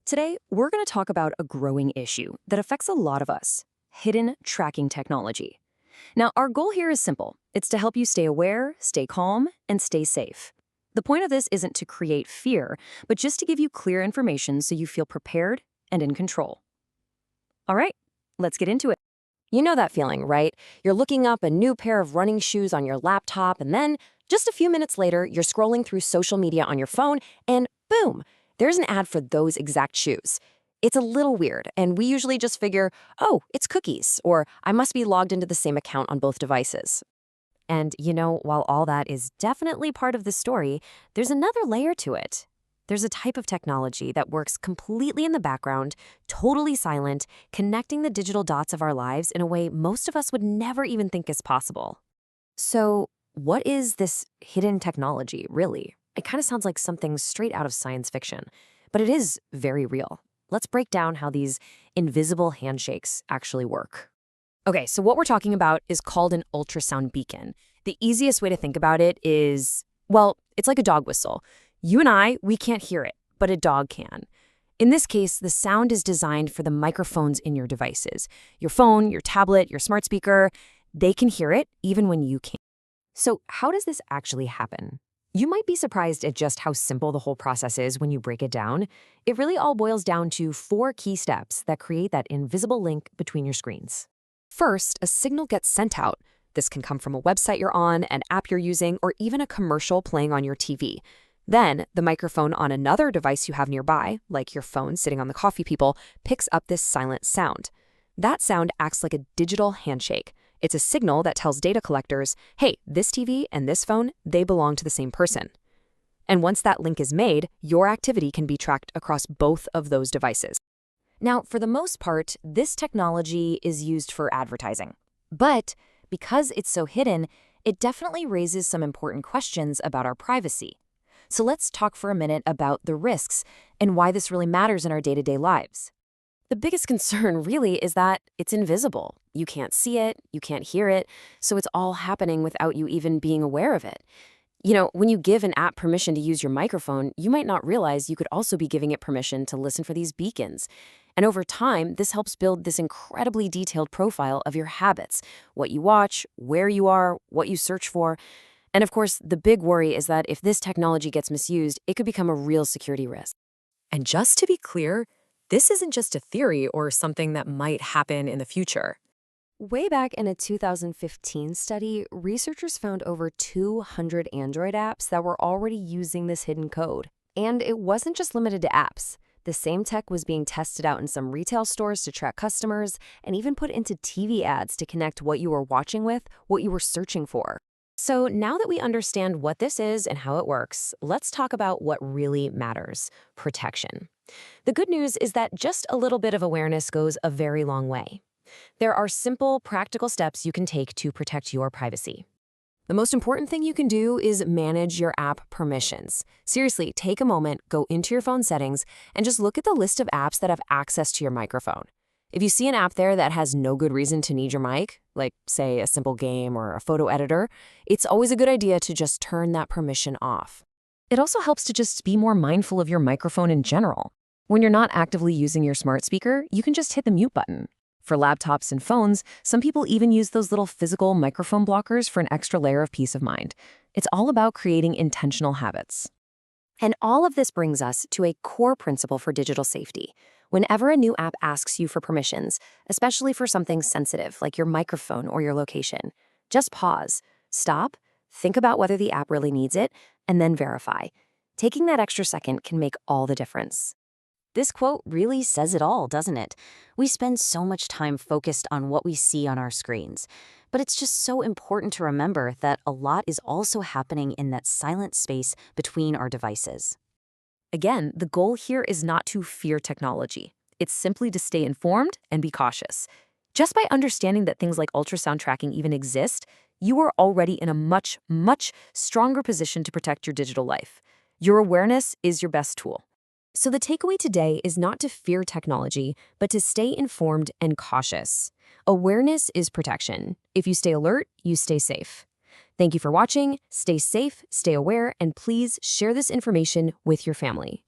Today, we're going to talk about a growing issue that affects a lot of us: hidden tracking technology. Now, our goal here is simple. It's to help you stay aware, stay calm, and stay safe. The point of this isn't to create fear, but just to give you clear information so you feel prepared and in control. All right, let's get into it. You know that feeling, right? You're looking up a new pair of running shoes on your laptop, and then just a few minutes later, you're scrolling through social media on your phone, and boom, there's an ad for those exact shoes. It's a little weird, and we usually just figure, oh, it's cookies, or I must be logged into the same account on both devices. And while all that is definitely part of the story, there's another layer to it. There's a type of technology that works completely in the background, totally silent, connecting the digital dots of our lives in a way most of us would never even think is possible. So, what is this hidden technology, really? It kind of sounds like something straight out of science fiction, but it is very real. Let's break down how these invisible handshakes actually work. Okay, so what we're talking about is called an ultrasound beacon. The easiest way to think about it is, well, it's like a dog whistle. You and we can't hear it, but a dog can. In this case, the sound is designed for the microphones in your devices. Your phone, your tablet, your smart speaker, they can hear it even when you can't. So how does this actually happen? You might be surprised at just how simple the whole process is when you break it down. It really all boils down to 4 key steps that create that invisible link between your screens. First, a signal gets sent out. This can come from a website you're on, an app you're using, or even a commercial playing on your TV. Then, the microphone on another device you have nearby, like your phone sitting on the coffee people, picks up this silent sound. That sound acts like a digital handshake. It's a signal that tells data collectors, hey, this TV and this phone, they belong to the same person. And once that link is made, your activity can be tracked across both of those devices. Now, for the most part, this technology is used for advertising. But because it's so hidden, it definitely raises some important questions about our privacy. So let's talk for a minute about the risks and why this really matters in our day-to-day lives. The biggest concern really is that it's invisible. You can't see it, you can't hear it, so it's all happening without you even being aware of it. When you give an app permission to use your microphone, you might not realize you could also be giving it permission to listen for these beacons. And over time, this helps build this incredibly detailed profile of your habits, what you watch, where you are, what you search for. And of course, the big worry is that if this technology gets misused, it could become a real security risk. And just to be clear, this isn't just a theory or something that might happen in the future. Way back in a 2015 study, researchers found over 200 Android apps that were already using this hidden code. And it wasn't just limited to apps. The same tech was being tested out in some retail stores to track customers and even put into TV ads to connect what you were watching with what you were searching for. So now that we understand what this is and how it works, let's talk about what really matters: protection. The good news is that just a little bit of awareness goes a very long way. There are simple, practical steps you can take to protect your privacy. The most important thing you can do is manage your app permissions. Seriously, take a moment, go into your phone settings, and just look at the list of apps that have access to your microphone. If you see an app there that has no good reason to need your mic, like, say, a simple game or a photo editor, it's always a good idea to just turn that permission off. It also helps to just be more mindful of your microphone in general. When you're not actively using your smart speaker, you can just hit the mute button. For laptops and phones, some people even use those little physical microphone blockers for an extra layer of peace of mind. It's all about creating intentional habits. And all of this brings us to a core principle for digital safety. Whenever a new app asks you for permissions, especially for something sensitive like your microphone or your location, just pause, stop, think about whether the app really needs it, and then verify. Taking that extra second can make all the difference. This quote really says it all, doesn't it? We spend so much time focused on what we see on our screens, but it's just so important to remember that a lot is also happening in that silent space between our devices. Again, the goal here is not to fear technology. It's simply to stay informed and be cautious. Just by understanding that things like ultrasound tracking even exist, you are already in a much, much stronger position to protect your digital life. Your awareness is your best tool. So the takeaway today is not to fear technology, but to stay informed and cautious. Awareness is protection. If you stay alert, you stay safe. Thank you for watching. Stay safe, stay aware, and please share this information with your family.